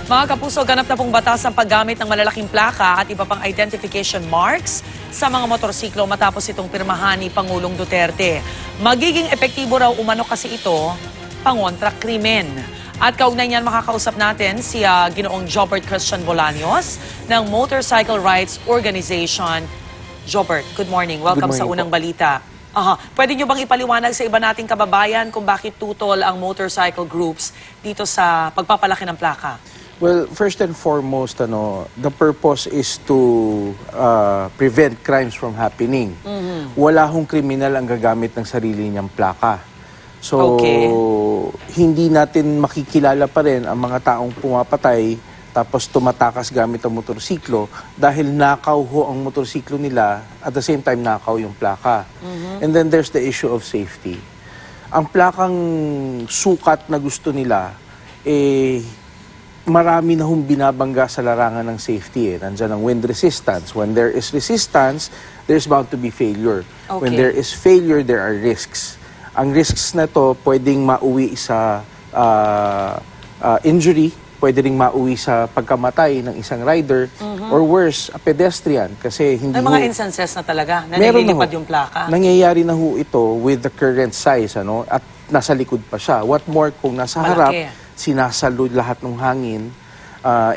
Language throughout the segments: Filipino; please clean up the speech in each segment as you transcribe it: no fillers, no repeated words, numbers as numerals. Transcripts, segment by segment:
Mga kapuso, ganap na pong batas ang paggamit ng malalaking plaka at iba pang identification marks sa mga motorsiklo matapos itong pirmahan ni Pangulong Duterte. Magiging epektibo raw umano kasi ito pangontra krimen. At kaugnay niyan makakausap natin si Ginoong Jobert Christian Bolaños ng Motorcycle Rights Organization. Jobert, good morning. Welcome sa Unang Balita. Pwede nyo bang ipaliwanag sa iba nating kababayan kung bakit tutol ang motorcycle groups dito sa pagpapalaki ng plaka? Well, first and foremost, the purpose is to prevent crimes from happening. Wala hong kriminal ang gagamit ng sarili niyang plaka. So, hindi natin makikilala pa rin ang mga taong pumapatay tapos tumatakas gamit ang motorsiklo dahil nakaw ho ang motorsiklo nila at the same time nakaw yung plaka. And then there's the issue of safety. Ang plakang sukat na gusto nila, marami na hong binabangga sa larangan ng safety. Nandiyan ang wind resistance. When there is resistance, there's bound to be failure. When there is failure, there are risks. Ang risks na to pwedeng mauwi sa injury, pwede ring mauwi sa pagkamatay ng isang rider, or worse, a pedestrian. Kasi hindi May mga instances na talaga na nililipad yung plaka. Nangyayari na ho ito with the current size, at nasa likod pa siya. What more kung nasa harap, sinasalo lahat ng hangin,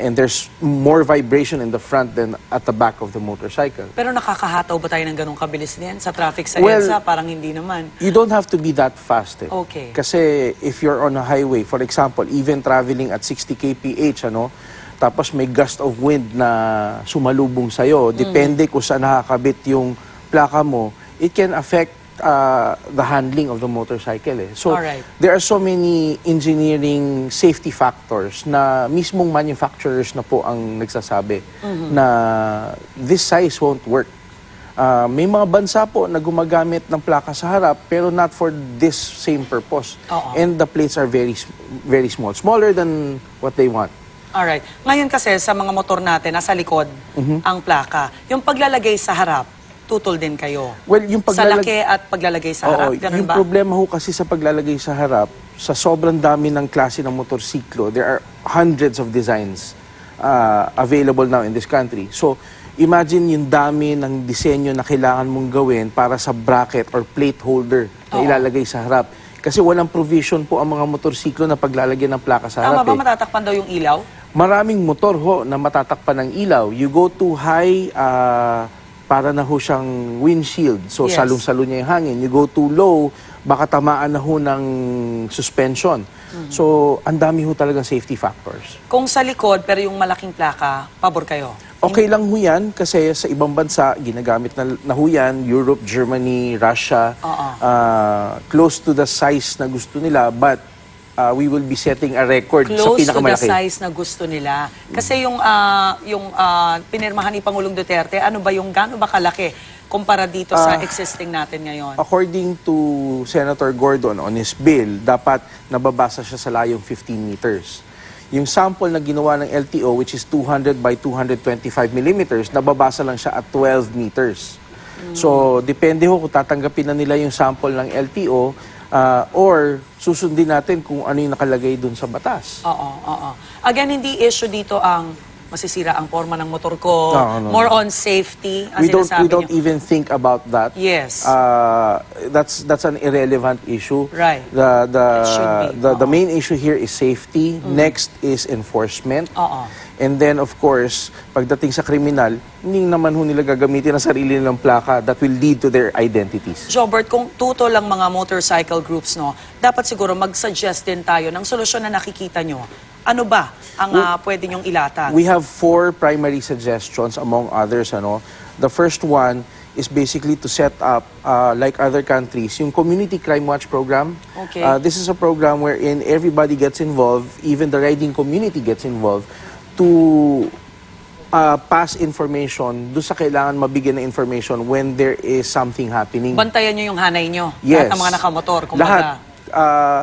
and there's more vibration in the front than at the back of the motorcycle. Pero nakakahataw ba tayo ng ganong kabilis din sa traffic sa EDSA? Parang hindi naman. You don't have to be that fast. Okay. Kasi if you're on a highway, for example, even traveling at 60 kph, tapos may gust of wind na sumalubong sa'yo, depende kung saan nakakabit yung plaka mo, it can affect the handling of the motorcycle. So, there are so many engineering safety factors na mismong manufacturers na po ang nagsasabi na this size won't work. May mga bansa po na gumagamit ng plaka sa harap pero not for this same purpose. And the plates are very small. Smaller than what they want. Alright. Ngayon kasi sa mga motor natin, nasa likod ang plaka. Yung paglalagay sa harap, tutol din kayo. Well, yung sa laki at paglalagay sa harap, ganun yung ba? problema ho kasi sa paglalagay sa harap, sa sobrang dami ng klase ng motorsiklo, there are hundreds of designs available now in this country. So, imagine yung dami ng disenyo na kailangan mong gawin para sa bracket or plate holder na ilalagay sa harap. Kasi walang provision po ang mga motorsiklo na paglalagyan ng plaka sa harap. Tama ba matatakpan daw yung ilaw? Maraming motor ho na matatakpan ng ilaw. You go too high, para na ho siyang windshield. So, salong-salo niya yung hangin. You go too low, baka tamaan na ho ng suspension. So, ang dami ho talagang safety factors. Kung sa likod, pero yung malaking plaka, pabor kayo? Okay lang ho yan, kasi sa ibang bansa, ginagamit na ho yan, Europe, Germany, Russia, close to the size na gusto nila, but we will be setting a record sa pinakamalaki. Close to the size na gusto nila. Kasi yung pinirmahan ni Pangulong Duterte, ano ba yung gaano ba kalaki kumpara dito sa existing natin ngayon? According to Senator Gordon on his bill, dapat nababasa siya sa layong 15 meters. Yung sample na ginawa ng LTO, which is 200 by 225 millimeters, nababasa lang siya at 12 meters. So, depende ho kung tatanggapin na nila yung sample ng LTO, or susundin natin kung ano yung nakalagay dun sa batas. Again, hindi issue dito ang masisira ang forma ng motor ko. More on safety. We don't even think about that. Yes. That's an irrelevant issue. Right. The main issue here is safety. Next is enforcement. And then, of course, pagdating sa kriminal, hindi naman ho nila gagamitin ang sarili nilang plaka that will lead to their identities. Jobert, kung tutol lang mga motorcycle groups, dapat siguro mag-suggest din tayo ng solusyon na nakikita nyo. Ano ba ang pwede nyong ilatag? We have 4 primary suggestions among others. The first one is basically to set up, like other countries, yung Community Crime Watch program. This is a program wherein everybody gets involved, even the riding community gets involved, to pass information doon sa kailangan mabigyan ng information when there is something happening. Bantayan nyo yung hanay nyo. Yes. Lahat ng mga nakamotor. Lahat.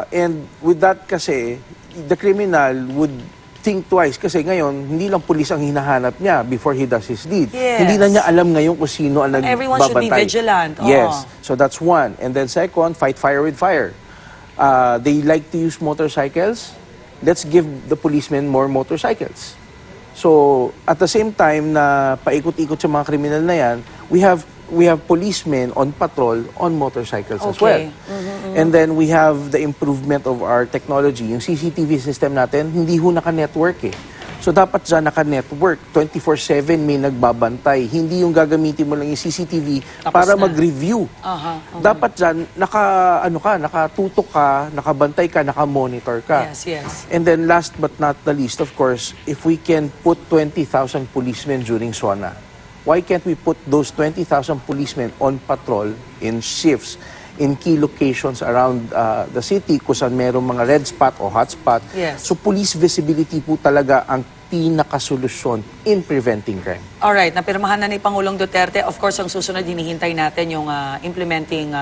And with that kasi, the criminal would think twice kasi ngayon, hindi lang pulis ang hinahanap niya before he does his deed. Hindi na niya alam ngayon kung sino ang nagbabantay. Everyone should be vigilant. Yes. So that's one. And then second, fight fire with fire. They like to use motorcycles. let's give the policemen more motorcycles. So, at the same time na paikot-ikot sa mga kriminal na yan, we have policemen on patrol on motorcycles as well. Okay. And then we have the improvement of our technology. Yung CCTV system natin, hindi ho naka-network eh. So dapat dyan naka-network, 24/7 may nagbabantay. Hindi yung gagamitin mo lang yung CCTV Tapos para na. mag-review. Dapat dyan, nakatutok ka, nakabantay ka, nakamonitor ka. Yes, yes. And then last but not the least, of course, if we can put 20,000 policemen during SONA, why can't we put those 20,000 policemen on patrol in shifts in key locations around the city kung saan merong mga red spot o hot spot? Yes. So police visibility po talaga ang pinakasolusyon in preventing crime. Alright, napirmahan na ni Pangulong Duterte. Of course, ang susunod, hinihintay natin yung implementing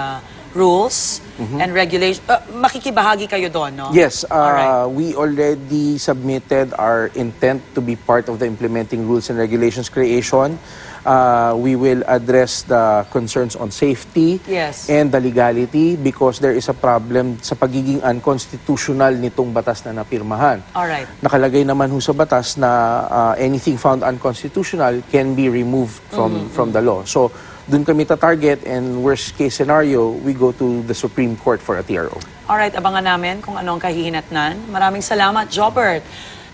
rules and regulations. Makikibahagi kayo doon, no? Yes, Alright. we already submitted our intent to be part of the implementing rules and regulations creation. We will address the concerns on safety Yes. and the legality because there is a problem sa pagiging unconstitutional nitong batas na napirmahan. Alright. Nakalagay naman ho sa batas na anything found unconstitutional can be removed from the law. So, dun kami ta-target and worst case scenario, we go to the Supreme Court for a TRO. Alright, abangan namin kung ano ang kahihinatnan. Maraming salamat, Jobert.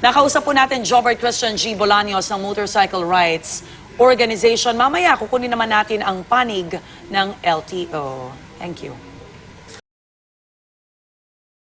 Nakausap po natin Jobert Christian G. Bolaños ng Motorcycle Rights Organization. Mamaya, kukunin naman natin ang panig ng LTO. Thank you.